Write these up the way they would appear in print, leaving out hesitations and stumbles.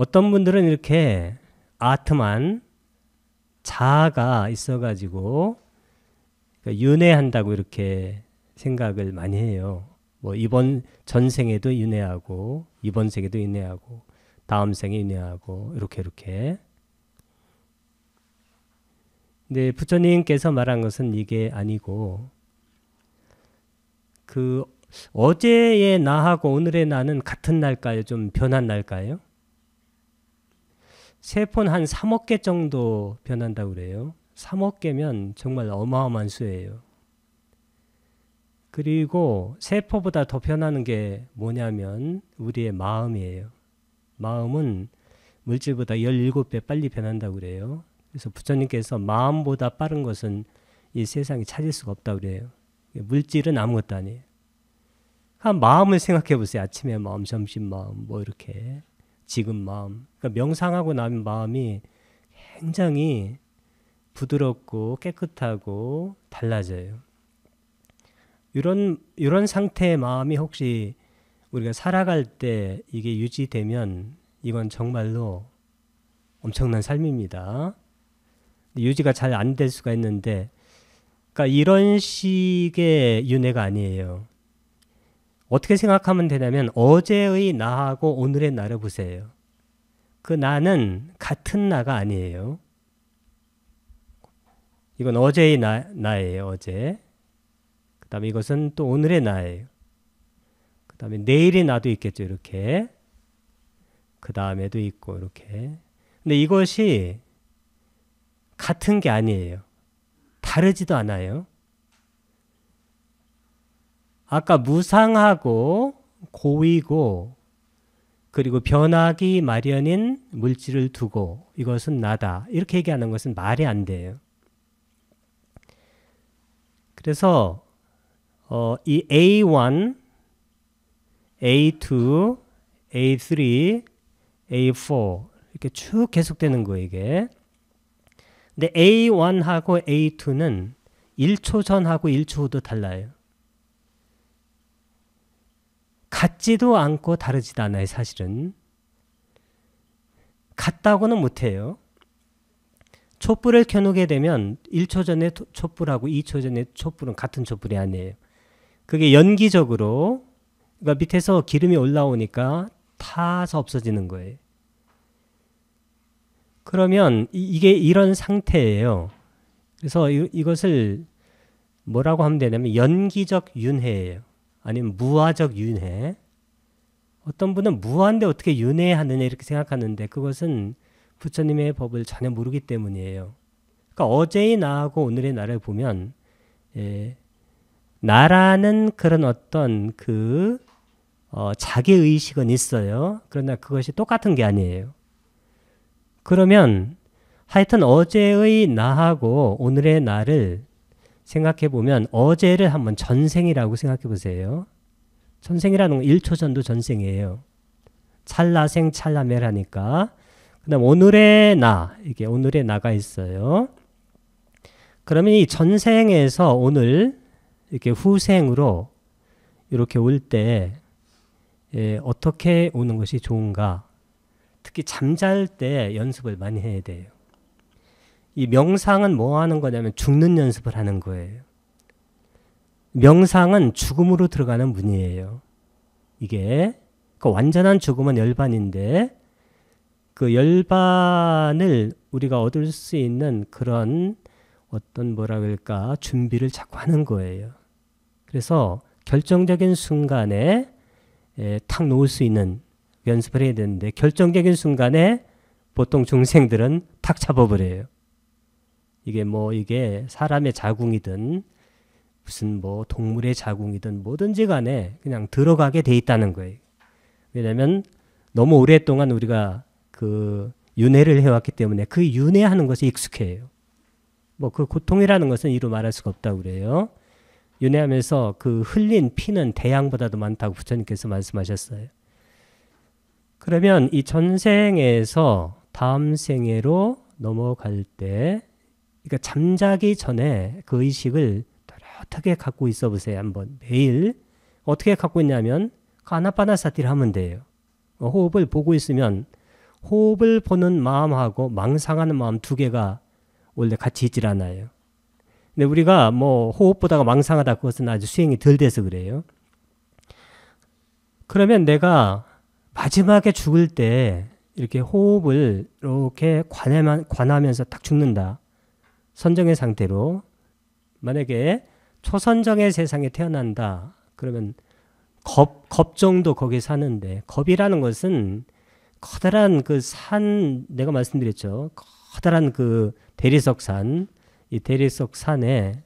어떤 분들은 이렇게 아트만 자아가 있어가지고 윤회한다고 이렇게 생각을 많이 해요. 뭐 이번 전생에도 윤회하고 이번 생에도 윤회하고 다음 생에 윤회하고 이렇게 근데 부처님께서 말한 것은 이게 아니고 그 어제의 나하고 오늘의 나는 같은 날까요? 좀 변한 날까요? 세포는 한 3억 개 정도 변한다고 그래요. 3억 개면 정말 어마어마한 수예요. 그리고 세포보다 더 변하는 게 뭐냐면 우리의 마음이에요. 마음은 물질보다 17배 빨리 변한다고 그래요. 그래서 부처님께서 마음보다 빠른 것은 이 세상에 찾을 수가 없다고 그래요. 물질은 아무것도 아니에요. 한 마음을 생각해 보세요. 아침에 마음, 점심 마음, 뭐 이렇게 지금 마음. 그러니까 명상하고 나면 마음이 굉장히 부드럽고 깨끗하고 달라져요. 이런 상태의 마음이 혹시 우리가 살아갈 때 이게 유지되면 이건 정말로 엄청난 삶입니다. 유지가 잘 안 될 수가 있는데, 그러니까 이런 식의 윤회가 아니에요. 어떻게 생각하면 되냐면 어제의 나하고 오늘의 나를 보세요. 그 나는 같은 나가 아니에요. 이건 어제의 나예요. 어제. 그 다음에 이것은 또 오늘의 나예요. 그 다음에 내일의 나도 있겠죠. 이렇게. 그 다음에도 있고 이렇게. 근데 이것이 같은 게 아니에요. 다르지도 않아요. 아까 무상하고 고이고 그리고 변하기 마련인 물질을 두고 이것은 나다. 이렇게 얘기하는 것은 말이 안 돼요. 그래서 이 A1, A2, A3, A4 이렇게 쭉 계속되는 거예요. 이게. 근데 A1하고 A2는 1초 전하고 1초 후도 달라요. 같지도 않고 다르지도 않아요. 사실은. 같다고는 못해요. 촛불을 켜놓게 되면 1초 전에 촛불하고 2초 전에 촛불은 같은 촛불이 아니에요. 그게 연기적으로 그러니까 밑에서 기름이 올라오니까 타서 없어지는 거예요. 그러면 이게 이런 상태예요. 그래서 이것을 뭐라고 하면 되냐면 연기적 윤회예요. 아니면 무아적 윤회. 어떤 분은 무한데 어떻게 윤회하느냐 이렇게 생각하는데 그것은 부처님의 법을 전혀 모르기 때문이에요. 그러니까 어제의 나하고 오늘의 나를 보면 나라는 그런 어떤 그 자기의식은 있어요. 그러나 그것이 똑같은 게 아니에요. 그러면 하여튼 어제의 나하고 오늘의 나를 생각해 보면 어제를 한번 전생이라고 생각해 보세요. 전생이라는 건 1초 전도 전생이에요. 찰나생 찰나멸하니까. 그 다음 오늘의 나, 이게 오늘의 나가 있어요. 그러면 이 전생에서 오늘 이렇게 후생으로 이렇게 올 때 어떻게 오는 것이 좋은가? 특히 잠잘 때 연습을 많이 해야 돼요. 이 명상은 뭐 하는 거냐면 죽는 연습을 하는 거예요. 명상은 죽음으로 들어가는 문이에요. 이게 그 완전한 죽음은 열반인데 그 열반을 우리가 얻을 수 있는 그런 어떤 뭐라 그럴까 준비를 자꾸 하는 거예요. 그래서 결정적인 순간에 탁 놓을 수 있는 연습을 해야 되는데 결정적인 순간에 보통 중생들은 탁 잡아버려요. 이게 사람의 자궁이든 무슨 뭐 동물의 자궁이든 뭐든지 간에 그냥 들어가게 돼 있다는 거예요. 왜냐하면 너무 오랫동안 우리가 그 윤회를 해왔기 때문에 그 윤회하는 것이 익숙해요. 뭐 그 고통이라는 것은 이루 말할 수가 없다고 그래요. 윤회하면서 그 흘린 피는 대양보다도 많다고 부처님께서 말씀하셨어요. 그러면 이 전생에서 다음 생애로 넘어갈 때 그러니까 잠자기 전에 그 의식을 어떻게 갖고 있어 보세요. 한번 매일 어떻게 갖고 있냐면 아나파나사티를 하면 돼요. 호흡을 보고 있으면 호흡을 보는 마음하고 망상하는 마음 두 개가 원래 같이 있질 않아요. 근데 우리가 뭐 호흡 보다가 망상하다 그것은 아주 수행이 덜 돼서 그래요. 그러면 내가 마지막에 죽을 때 이렇게 호흡을 이렇게 관하면서 딱 죽는다. 선정의 상태로. 만약에 초선정의 세상에 태어난다. 그러면 겁 정도 거기에 사는데, 겁이라는 것은 커다란 그 산, 내가 말씀드렸죠. 커다란 그 대리석산, 이 대리석산에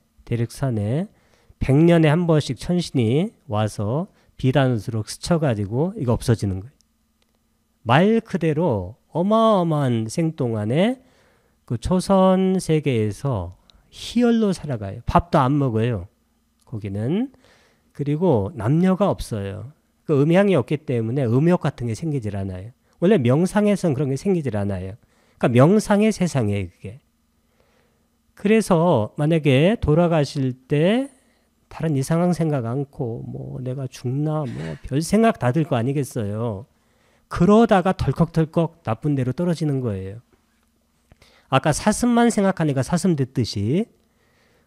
100년에 한 번씩 천신이 와서 비단으로 스쳐가지고 이거 없어지는 거예요. 말 그대로 어마어마한 생동안에 그 초선 세계에서 희열로 살아가요. 밥도 안 먹어요. 거기는. 그리고 남녀가 없어요. 그 음향이 없기 때문에 음욕 같은 게 생기질 않아요. 원래 명상에서는 그런 게 생기질 않아요. 그러니까 명상의 세상이에요, 그게. 그래서 만약에 돌아가실 때 다른 이상한 생각 않고 뭐 내가 죽나 뭐 별 생각 다 들 거 아니겠어요. 그러다가 덜컥덜컥 나쁜 데로 떨어지는 거예요. 아까 사슴만 생각하니까 사슴 됐듯이,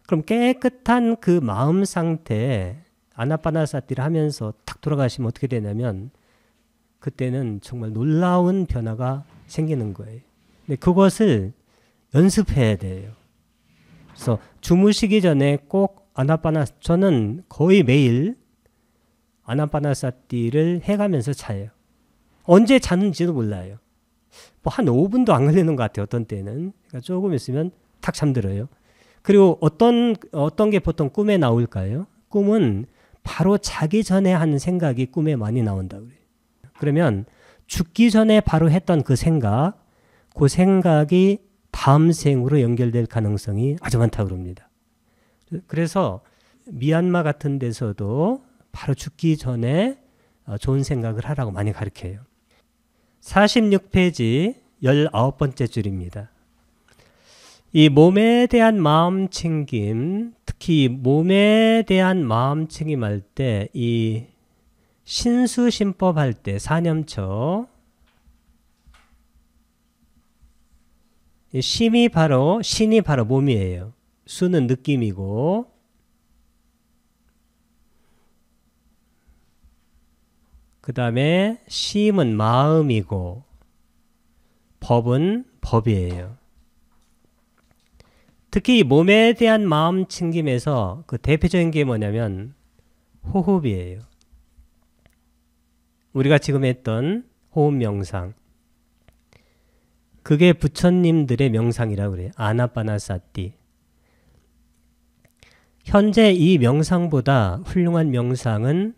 그럼 깨끗한 그 마음 상태 아나파나사티를 하면서 탁 돌아가시면 어떻게 되냐면 그때는 정말 놀라운 변화가 생기는 거예요. 근데 그것을 연습해야 돼요. 그래서 주무시기 전에 꼭 저는 거의 매일 아나파나사티를 해가면서 자요. 언제 자는지도 몰라요. 뭐 한 5분도 안 걸리는 것 같아요. 어떤 때는. 그러니까 조금 있으면 탁 잠들어요. 그리고 어떤 게 보통 꿈에 나올까요? 꿈은 바로 자기 전에 하는 생각이 꿈에 많이 나온다고 그래요. 그러면 죽기 전에 바로 했던 그 생각이 다음 생으로 연결될 가능성이 아주 많다고 그럽니다. 그래서 미얀마 같은 데서도 바로 죽기 전에 좋은 생각을 하라고 많이 가르쳐요. 46페이지 19번째 줄입니다. 이 몸에 대한 마음 챙김, 특히 몸에 대한 마음 챙김할 때 이 신수신법 할 때 사념처, 신이 바로 몸이에요. 수는 느낌이고, 그 다음에 심은 마음이고, 법은 법이에요. 특히 몸에 대한 마음 챙김에서 그 대표적인 게 뭐냐면 호흡이에요. 우리가 지금 했던 호흡 명상. 그게 부처님들의 명상이라고 그래요. 아나파나사티. 현재 이 명상보다 훌륭한 명상은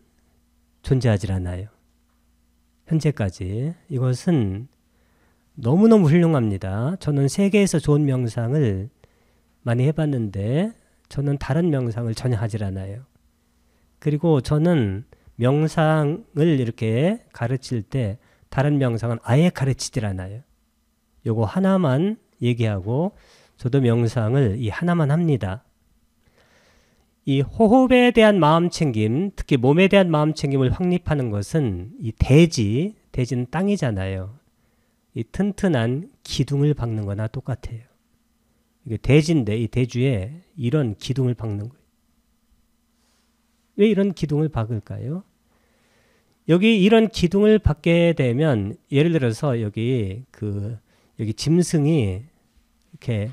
존재하지 않아요. 현재까지. 이것은 너무너무 훌륭합니다. 저는 세계에서 좋은 명상을 많이 해봤는데 저는 다른 명상을 전혀 하질 않아요. 그리고 저는 명상을 이렇게 가르칠 때 다른 명상은 아예 가르치질 않아요. 요거 하나만 얘기하고 저도 명상을 이 하나만 합니다. 이 호흡에 대한 마음 챙김, 특히 몸에 대한 마음 챙김을 확립하는 것은 이 대지는 땅이잖아요. 이 튼튼한 기둥을 박는 거나 똑같아요. 이게 대지인데 이 대주에 이런 기둥을 박는 거예요. 왜 이런 기둥을 박을까요? 여기 이런 기둥을 박게 되면 예를 들어서 여기 짐승이 이렇게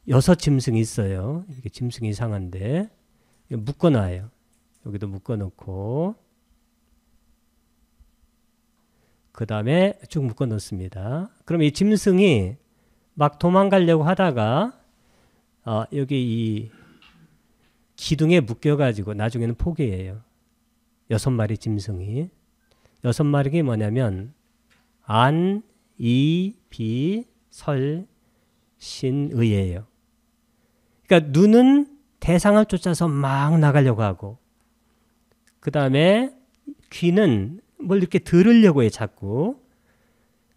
6 짐승이 있어요. 이렇게 짐승이 이상한데 묶어놔요. 여기도 묶어놓고 그 다음에 쭉 묶어놓습니다. 그럼 이 짐승이 막 도망가려고 하다가 여기 이 기둥에 묶여가지고 나중에는 포기해요. 6마리 짐승이. 6마리가 뭐냐면 안, 이, 비, 설, 신, 의예요. 그러니까 눈은 대상을 쫓아서 막 나가려고 하고, 그 다음에 귀는 뭘 이렇게 들으려고 해 자꾸.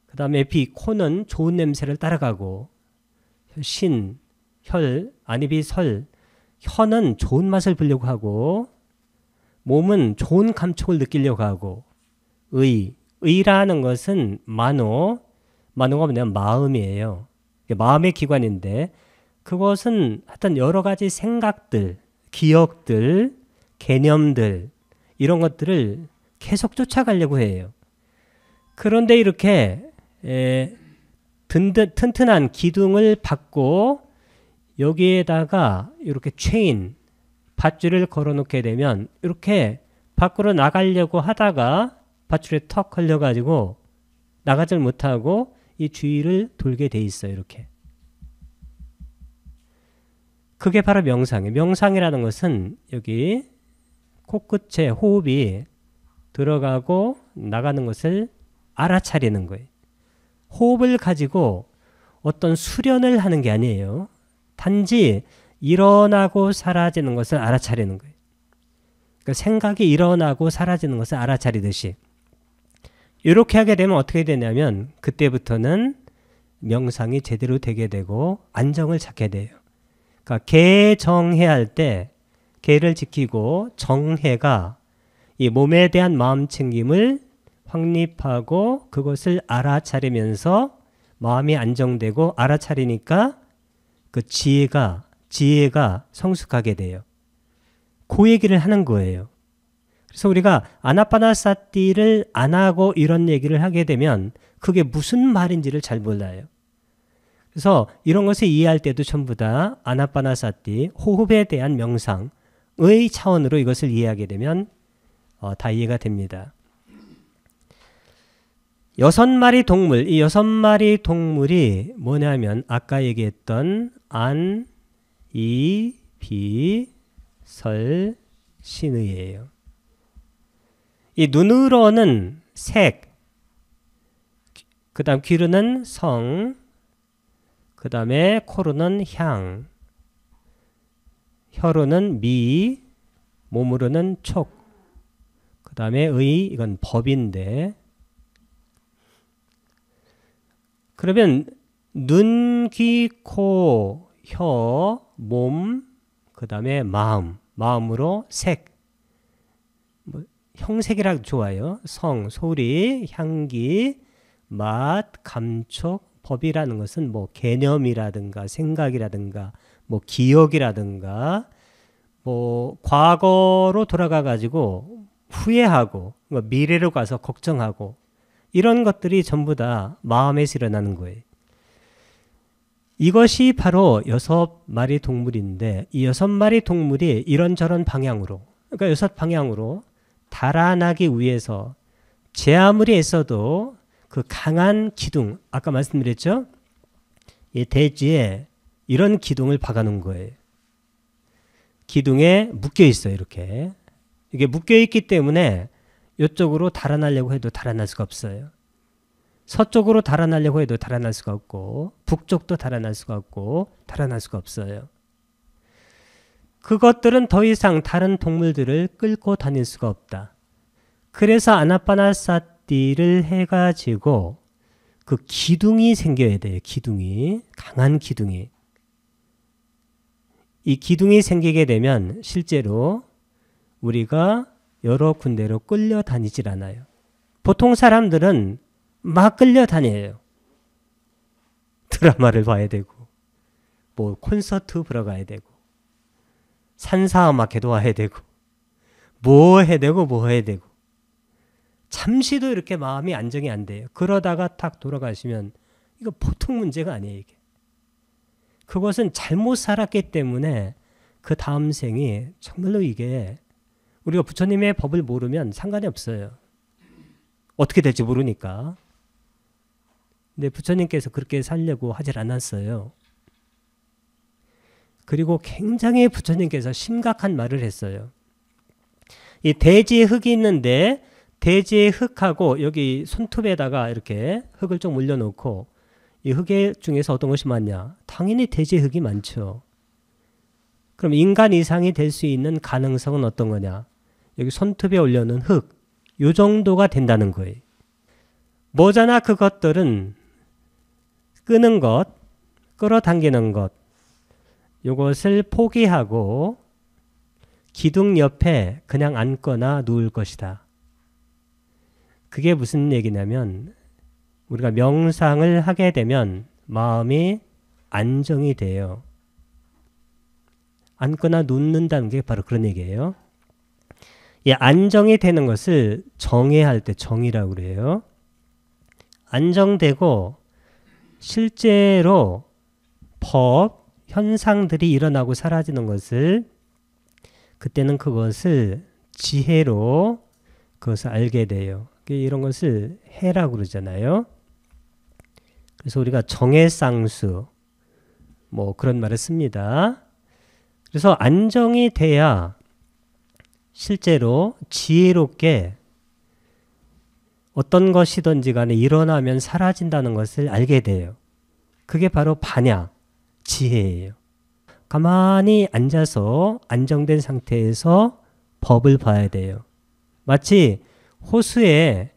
그 다음에 코는 좋은 냄새를 따라가고, 신, 혈, 안입이 설, 혀는 좋은 맛을 보려고 하고, 몸은 좋은 감촉을 느끼려고 하고, 의, 의라는 것은 마노가 뭐냐면 마음이에요. 마음의 기관인데 그것은 하여튼 여러 가지 생각들, 기억들, 개념들 이런 것들을 계속 쫓아가려고 해요. 그런데 이렇게 튼튼한 기둥을 받고 여기에다가 이렇게 체인, 밧줄을 걸어놓게 되면 이렇게 밖으로 나가려고 하다가 밧줄에 턱 걸려가지고 나가질 못하고 이 주위를 돌게 돼 있어요. 이렇게. 그게 바로 명상이에요. 명상이라는 것은 여기 코끝에 호흡이 들어가고 나가는 것을 알아차리는 거예요. 호흡을 가지고 어떤 수련을 하는 게 아니에요. 단지 일어나고 사라지는 것을 알아차리는 거예요. 그러니까 생각이 일어나고 사라지는 것을 알아차리듯이 이렇게 하게 되면 어떻게 되냐면 그때부터는 명상이 제대로 되게 되고 안정을 찾게 돼요. 그러니까 개정해야 할 때 개를 지키고 정해가 이 몸에 대한 마음 챙김을 확립하고 그것을 알아차리면서 마음이 안정되고 알아차리니까 그 지혜가 성숙하게 돼요. 그 얘기를 하는 거예요. 그래서 우리가 아나파나사티를 안 하고 이런 얘기를 하게 되면 그게 무슨 말인지를 잘 몰라요. 그래서 이런 것을 이해할 때도 전부 다 아나파나사티, 호흡에 대한 명상의 차원으로 이것을 이해하게 되면 다 이해가 됩니다. 6마리 동물, 이 6마리 동물이 뭐냐면 아까 얘기했던 안, 이, 비, 설, 신의예요. 이 눈으로는 색, 그 다음 귀로는 성, 그 다음에 코로는 향, 혀로는 미, 몸으로는 촉, 그 다음에 의, 이건 법인데 그러면 눈, 귀, 코, 혀, 몸, 그 다음에 마음으로 색, 형색이라고 좋아요. 성, 소리, 향기, 맛, 감촉, 법이라는 것은 뭐 개념이라든가 생각이라든가 뭐 기억이라든가 뭐 과거로 돌아가 가지고 후회하고 미래로 가서 걱정하고 이런 것들이 전부 다 마음에서 일어나는 거예요. 이것이 바로 6마리 동물인데 이 6마리 동물이 이런저런 방향으로 그러니까 6방향으로 달아나기 위해서 제 아무리 애써도 그 강한 기둥 아까 말씀드렸죠? 이 대지에 이런 기둥을 박아놓은 거예요. 기둥에 묶여 있어요. 이렇게. 이게 묶여 있기 때문에 이쪽으로 달아나려고 해도 달아날 수가 없어요. 서쪽으로 달아나려고 해도 달아날 수가 없고 북쪽도 달아날 수가 없고 달아날 수가 없어요. 그것들은 더 이상 다른 동물들을 끌고 다닐 수가 없다. 그래서 아나파나사티를 해가지고 그 기둥이 생겨야 돼요. 기둥이. 강한 기둥이. 이 기둥이 생기게 되면 실제로 우리가 여러 군데로 끌려다니질 않아요. 보통 사람들은 막 끌려다녀요. 드라마를 봐야 되고 뭐 콘서트 보러 가야 되고 산사음악회도 와야 되고 뭐 해야 되고 뭐 해야 되고 잠시도 이렇게 마음이 안정이 안 돼요. 그러다가 탁 돌아가시면 이거 보통 문제가 아니에요. 이게. 그것은 잘못 살았기 때문에 그 다음 생이 정말로 이게 우리가 부처님의 법을 모르면 상관이 없어요. 어떻게 될지 모르니까. 근데 부처님께서 그렇게 살려고 하질 않았어요. 그리고 굉장히 부처님께서 심각한 말을 했어요. 이 대지에 흙이 있는데 대지의 흙하고 여기 손톱에다가 이렇게 흙을 좀 올려놓고 이 흙의 중에서 어떤 것이 많냐? 당연히 대지의 흙이 많죠. 그럼 인간 이상이 될 수 있는 가능성은 어떤 거냐? 여기 손톱에 올려놓은 흙, 요 정도가 된다는 거예요. 뭐잖아 그것들은 끄는 것, 끌어당기는 것, 요것을 포기하고 기둥 옆에 그냥 앉거나 누울 것이다. 그게 무슨 얘기냐면 우리가 명상을 하게 되면 마음이 안정이 돼요. 앉거나 눕는다는 게 바로 그런 얘기예요. 이 안정이 되는 것을 정의할 때 정의라고 그래요. 안정되고 실제로 법, 현상들이 일어나고 사라지는 것을 그때는 그것을 지혜로 그것을 알게 돼요. 이런 것을 해라고 그러잖아요. 그래서 우리가 정해상수 뭐 그런 말을 씁니다. 그래서 안정이 돼야 실제로 지혜롭게 어떤 것이든지 간에 일어나면 사라진다는 것을 알게 돼요. 그게 바로 반야, 지혜예요. 가만히 앉아서 안정된 상태에서 법을 봐야 돼요. 마치 호수에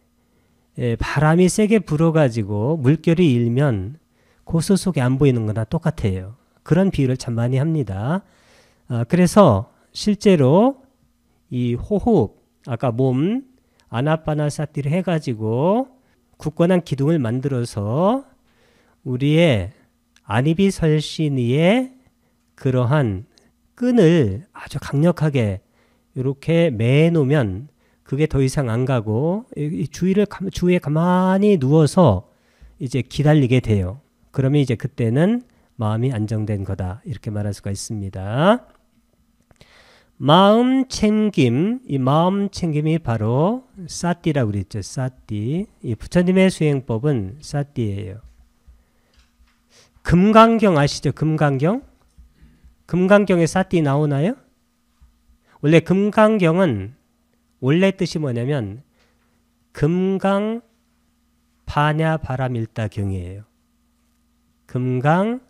바람이 세게 불어가지고 물결이 일면 호수 속에 안 보이는 거나 똑같아요. 그런 비유를 참 많이 합니다. 그래서 실제로 이 호흡, 아까 몸, 아나파나사티를 해가지고 굳건한 기둥을 만들어서 우리의 아니비설신의의 그러한 끈을 아주 강력하게 이렇게 매놓으면 그게 더 이상 안 가고 주위에 가만히 누워서 이제 기다리게 돼요. 그러면 이제 그때는 마음이 안정된 거다. 이렇게 말할 수가 있습니다. 마음 챙김, 이 마음 챙김이 바로 사띠라고 그랬죠. 사띠. 이 부처님의 수행법은 사띠예요. 금강경 아시죠? 금강경? 금강경에 사띠 나오나요? 원래 금강경은 원래 뜻이 뭐냐면 금강 반야 바라밀다경이에요. 금강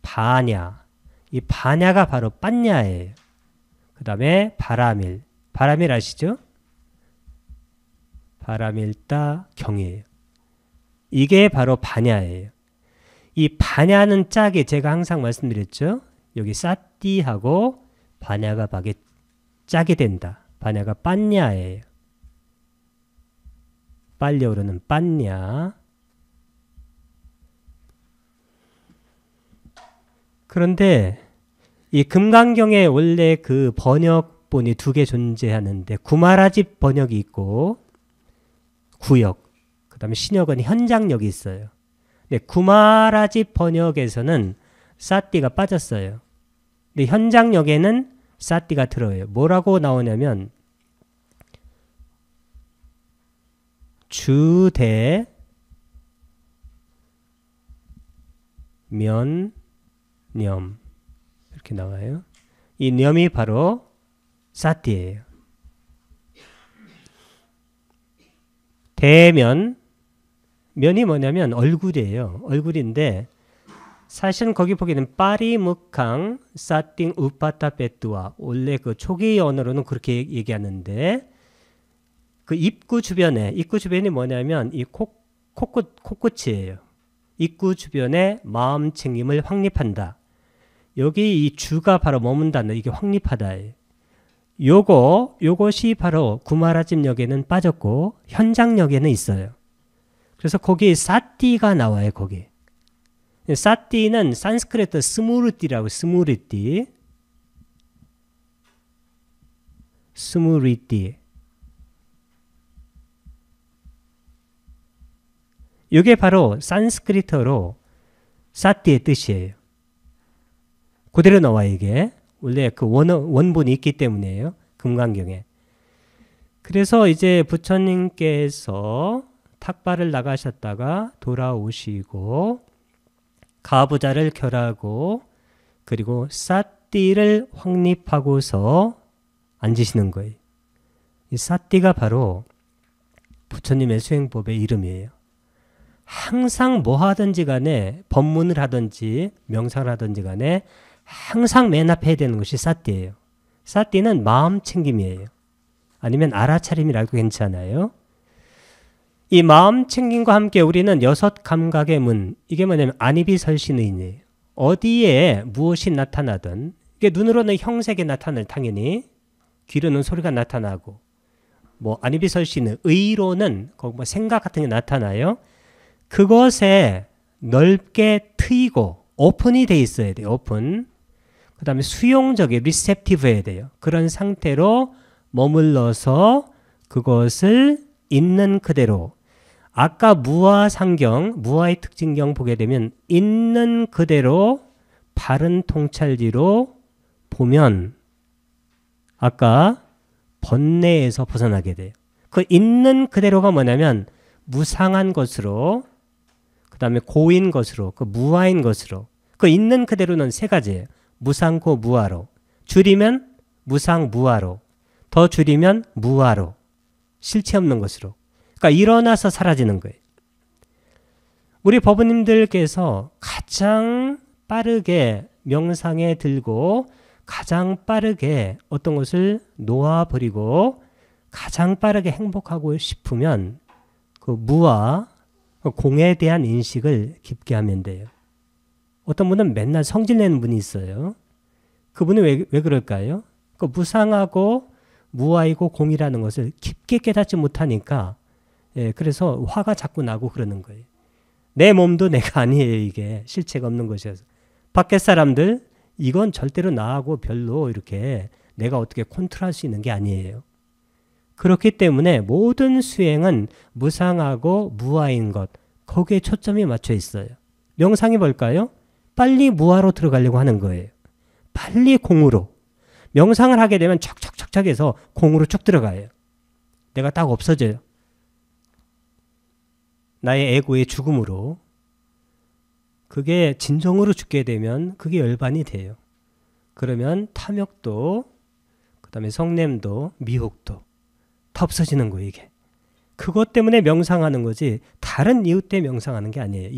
반야. 이 반야가 바로 빤야예요. 그 다음에 바라밀. 바라밀 아시죠? 바라밀다경이에요. 이게 바로 반야예요. 이 반야는 짝이 제가 항상 말씀드렸죠. 여기 사띠하고 반야가 짝이 된다. 반야가 빤야예요. 빨리 오르는 빤야. 그런데 이 금강경에 원래 그 번역본이 두 개 존재하는데 구마라집 번역이 있고 구역, 그 다음에 신역은 현장역이 있어요. 근데 구마라집 번역에서는 사띠가 빠졌어요. 근데 현장역에는 사띠가 들어요. 뭐라고 나오냐면 주대 면 념 이렇게 나와요. 이 념이 바로 사띠예요. 대면, 면이 뭐냐면 얼굴이에요. 얼굴인데 사실은 거기 보기에는 빠리묵캉 사띵 우파타 베뚜아, 원래 그 초기 언어로는 그렇게 얘기하는데 그 입구 주변이 뭐냐면 이 코끝이에요. 입구 주변에 마음 챙김을 확립한다. 여기 이 주가 바로 머문다는 이게 확립하다예요. 요것이 바로 구마라집역에는 빠졌고 현장역에는 있어요. 그래서 거기 사띠가 나와요. 거기. 사띠는 산스크리트 스무르띠라고 스무리띠. 이게 바로 산스크리트어로 사띠의 뜻이에요. 그대로 나와 이게. 원래 그 원본이 있기 때문이에요. 금강경에. 그래서 이제 부처님께서 탁발을 나가셨다가 돌아오시고 가부좌를 결하고 그리고 사띠를 확립하고서 앉으시는 거예요. 이 사띠가 바로 부처님의 수행법의 이름이에요. 항상 뭐 하든지 간에 법문을 하든지 명상을 하든지 간에 항상 맨 앞에 해야 되는 것이 사띠예요. 사띠는 마음 챙김이에요. 아니면 알아차림이라고 괜찮아요. 이 마음 챙김과 함께 우리는 여섯 감각의 문, 이게 뭐냐면 아니비설신의이에요. 어디에 무엇이 나타나든 이게 눈으로는 형색이 나타날 당연히 귀로는 소리가 나타나고 뭐 안이비설 수 있는 의로는 거기 뭐 생각 같은 게 나타나요. 그것에 넓게 트이고 오픈이 돼 있어야 돼요. 오픈. 그 다음에 수용적인 리셉티브해야 돼요. 그런 상태로 머물러서 그것을 있는 그대로, 아까 무아상경, 무아의 특징경 보게 되면 있는 그대로 바른 통찰지로 보면 아까 번뇌에서 벗어나게 돼요. 그 있는 그대로가 뭐냐면 무상한 것으로, 그 다음에 고인 것으로, 그 무아인 것으로. 그 있는 그대로는 세 가지예요. 무상고 무아로. 줄이면 무상 무아로. 더 줄이면 무아로. 실체 없는 것으로. 그러니까 일어나서 사라지는 거예요. 우리 법원님들께서 가장 빠르게 명상에 들고 가장 빠르게 어떤 것을 놓아버리고 가장 빠르게 행복하고 싶으면 그 무아, 공에 대한 인식을 깊게 하면 돼요. 어떤 분은 맨날 성질내는 분이 있어요. 그분은 왜 그럴까요? 그 무상하고 무아이고 공이라는 것을 깊게 깨닫지 못하니까, 그래서 화가 자꾸 나고 그러는 거예요. 내 몸도 내가 아니에요. 이게 실체가 없는 것이어서. 밖에 사람들 이건 절대로 나하고 별로 이렇게 내가 어떻게 컨트롤할 수 있는 게 아니에요. 그렇기 때문에 모든 수행은 무상하고 무아인 것, 거기에 초점이 맞춰 있어요. 명상이 뭘까요? 빨리 무아로 들어가려고 하는 거예요. 빨리 공으로. 명상을 하게 되면 척척척척 해서 공으로 쭉 들어가요. 내가 딱 없어져요. 나의 에고의 죽음으로. 그게 진정으로 죽게 되면 그게 열반이 돼요. 그러면 탐욕도, 그 다음에 성냄도, 미혹도 다 없어지는 거예요, 이게. 그것 때문에 명상하는 거지 다른 이유 때문에 명상하는 게 아니에요.